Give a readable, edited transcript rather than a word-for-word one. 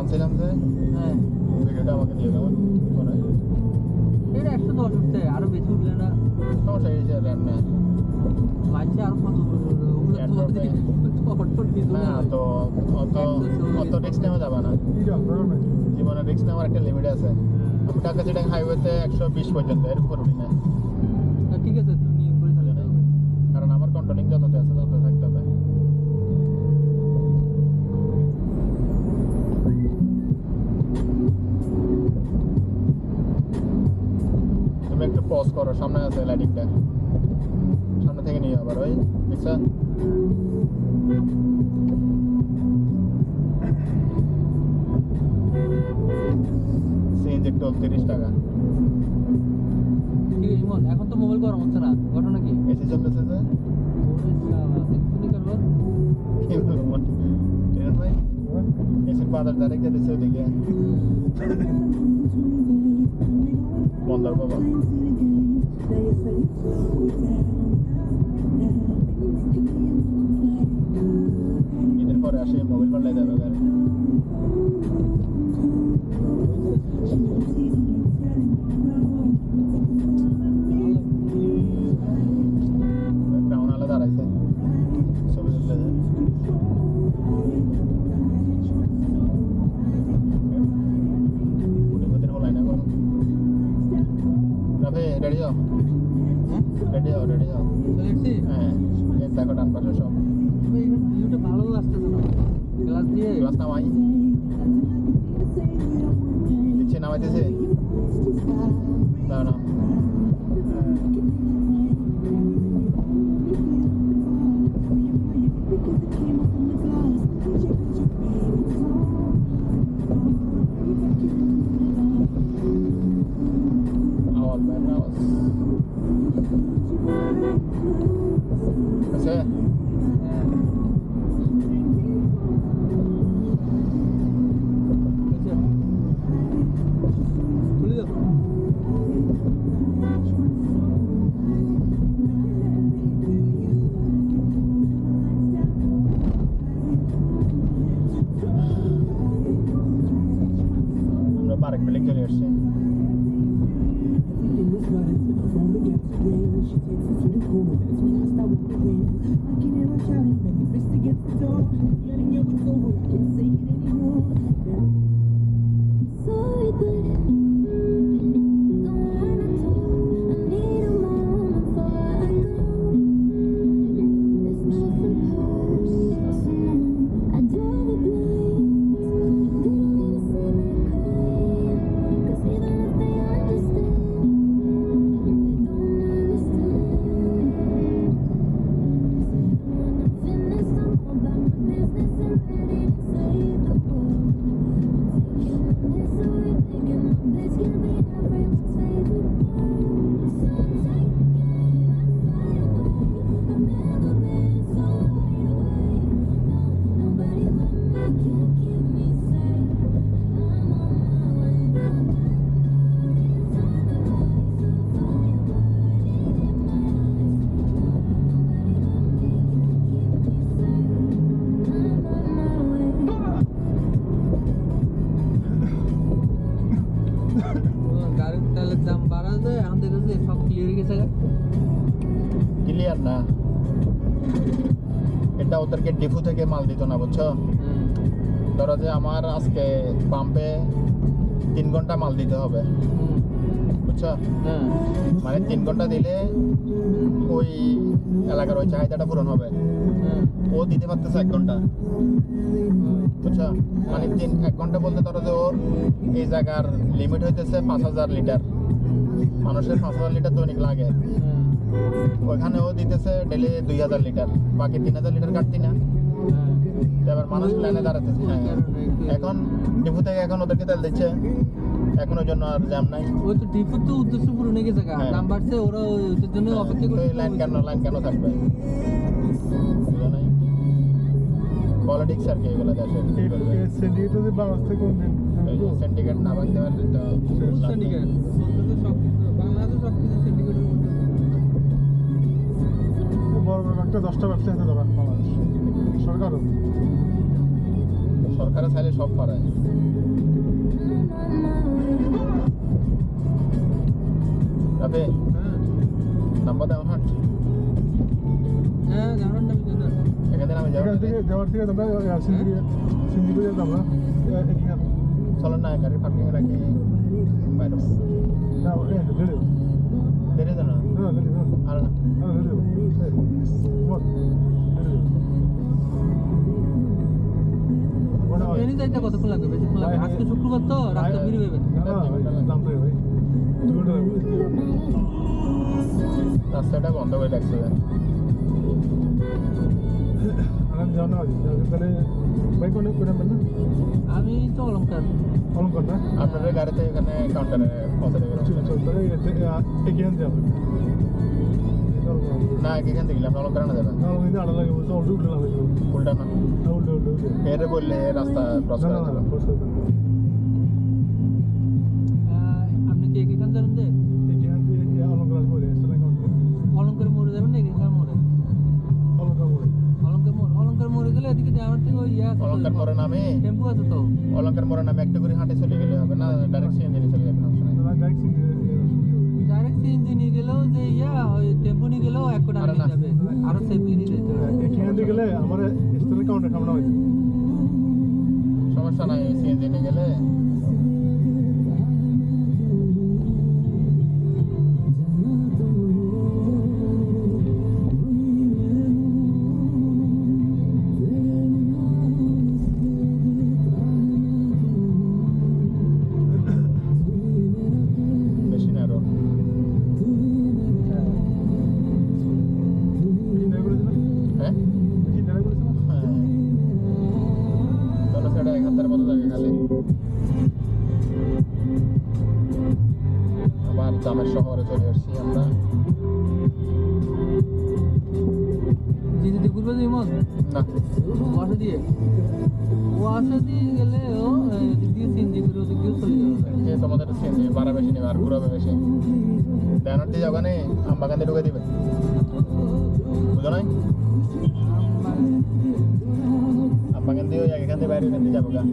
আনছিলাম যে হ্যাঁ ভিডিওটা আমাকে দিয়ে দেবো পরে এটা 110 উঠছে আরো বেশি উঠলে না সমস্যা এই যে র্যাম নেই মাঝে আরো কত না তো অত রিস্ক নেওয়া যাবে না জীবনে রিস্ক নেওয়ার একটা লিমিট আছে আমি ঢাকা চিটাং হাইওয়েতে 120 পর্যন্ত এর উপর উঠি না ঠিক আছে তুমি নিয়ম করে চালাতে হবে কারণ আমার কন্ট্রোলিং যততে আছে তততে থাকতে হবে তুমি একটু পজ করো সামনে আছে লাইটিংটা সামনে থেকে নিয়ে আবার ওই দেখছো সিএনজি টোল 30 টাকা ঠিক আছে ইমন এখন তো মোবাইল গরম হচ্ছে না ঘটনা কি এসে চলতেছে যে ওরে শালা দেখুনি করব কি বলবো ট্রেন ভাই এসে বাজার ডাইরেক্ট যেতেছে ওদিকে বন্দর বাবা ঈদের পরে আসে মোবাইল পাল্লাই দেবে গাড়ি ক্রাউন আলাদা দাঁড়াইছে ছবি তুলতে পুটিপতির হলাই না করো রাফে রেডি হও রেডি হও চলেছি হ্যাঁ এই দেখো ডান পাশে সব ভাই এই ভিউটা ভালো লাগতেছে না গ্লাস দিয়ে গ্লাস নামাই দিচ্ছে নামাইতেছে দাও না আওয়াজ বের না আওয়াজ আছে খুলে দাও আমরা পার্ক বিল্ডিং চলে আসছি গাড়ির তেলের দাম বাড়া যায় এখন দেখেছি সব ক্লিয়ার হয়ে গেছে ক্লিয়ার না এটা ওদেরকে ডিপো থেকে মাল দিত না বুঝছো ধরো যে আমার আজকে পাম্পে 3 ঘন্টা মাল দিতে হবে বুঝছো মানে 3 ঘন্টা দিলে ওই এলাকার ওই চাহিদাটা পূরণ হবে ও দিতে পারতেছে 1 ঘন্টা বুঝছো মানে 1 ঘন্টা বলতে ধরো যে ওর এই জায়গার লিমিট হইতেছে 5000 লিটার মানুষের 5000 লিটার দৈনিক লাগে ওইখানে ও দিতেছে ডেলি 2000 লিটার বাকি 3000 লিটার কাটতি না এবার মানুষ লাইনে দাঁড়াতেছে এখন ডিপো থেকে এখন ওদেরকে তেল দিচ্ছে এখন ওই জন্য আর জ্যাম নাই ওই তো ডিপো তো উদ্দেশ্য পূরণ হয়ে গেছে দাম বাড়ছে ওরা ওইটার জন্য অপেক্ষা করছে লাইন কেন থাকবে পলিটিক্স আর কি এগুলো দেশের সিন্ডিকেট যদি বাংলাদেশ থেকে কোন দিন সিন্ডিকেট না ভাঙতে পারলে তো সিন্ডিকেট বাংলাদেশ সব কিছু সিন্ডিকেটের মধ্যে বড় বড় একটা 10টা ব্যবসা আছে বাংলাদেশ সরকারও সরকারের চাইলে সব পারে রাফি হ্যাঁ নাম্বার দাও হাট হ্যাঁ জানার নাম জানা এখানে আমি যাবো এখান থেকে যাওয়ার থেকে তোমরা সিন্দিপুরে যেতাম আমরা এখানে চলো না গাড়ির পার্কিং রাখি বাইরে না রেডি দেরি তো না না রেডি না আর না রেডি মোট এনি যাইতে কতক্ষণ লাগবে বেশিক্ষণ লাগবে আজকে শুক্রবার তো রাস্তা ভিড় হবে নাম তো ভাই 2 ঘন্টা রাস্তাটা বন্ধ করে রাখছে আরাম যাও না তাহলে ভাই কোনে কোনে না আমি তো অলঙ্কার অলঙ্কার না আপনাদের গাড়িতে এখানে কাউন্টারে পৌঁছে দেবে চল চল তাহলে এখানে যাবো না এখান থেকে গেলাম অলঙ্কার না যাবে না ওই যে আড়া লাগে বলছে উল্টো উল্টো লাগে উল্টা না উল্টো উল্টো উল্টো এর বললে রাস্তা ক্রস না করে না দেবে আপনি কি এখান যাবেন যে এখান থেকে অলঙ্কার বলে সেটা কাউন্ট অলঙ্কার মোড়ে যাবেন না এখানকার মোড়ে অলঙ্কার বলে অলঙ্কার মোড়ে গেলে এদিকে যাওয়ার থেকে ওই ইয়ে আছে অলঙ্কার মোড়ে নামে টেম্পু আছে তো অলঙ্কার মোড়ে নামে একটু করে হাঁটে চলে গেলে হবে না ডাইরেক্ট সিএনজি চলে যাবে সমস্যা নেই না ডাইরেক্ট ডাইরেক্ট সিএনজি নিয়ে গেলেও যে ইয়া ওই টেম্পু নিয়ে গেলেও এক কোটা আরে নিয়ে না। যাবে আরো সেফলি নিয়ে যেতে হবে এখান থেকে গেলে আমার স্টেশন কাউন্টার সামনে হয় সমস্যা নাই সিএনজি নিয়ে গেলে বেশি না আরো হ্যাঁ হ্যাঁ তাহলে সেটা 71 মতো জায়গা খালি আবার জামের শহরে চলে আসছি আমরা যদি ঘুরবে যেমন না ওয়াসা দিয়ে গেলেও এদিক দিয়ে সিএনজি করে ওদিক দিয়ে চলে যাবে যে তোমাদের সিএনজি ভাড়া বেশি নেবে আর ঘুরাবে বেশি দেনার দিয়ে যাবে না আমবাগান দিয়ে ঢুকে দিবে বুঝো নাই আমবাগান দিয়ে ওই এখান থেকে বাইরে এখান দিয়ে যাবো গা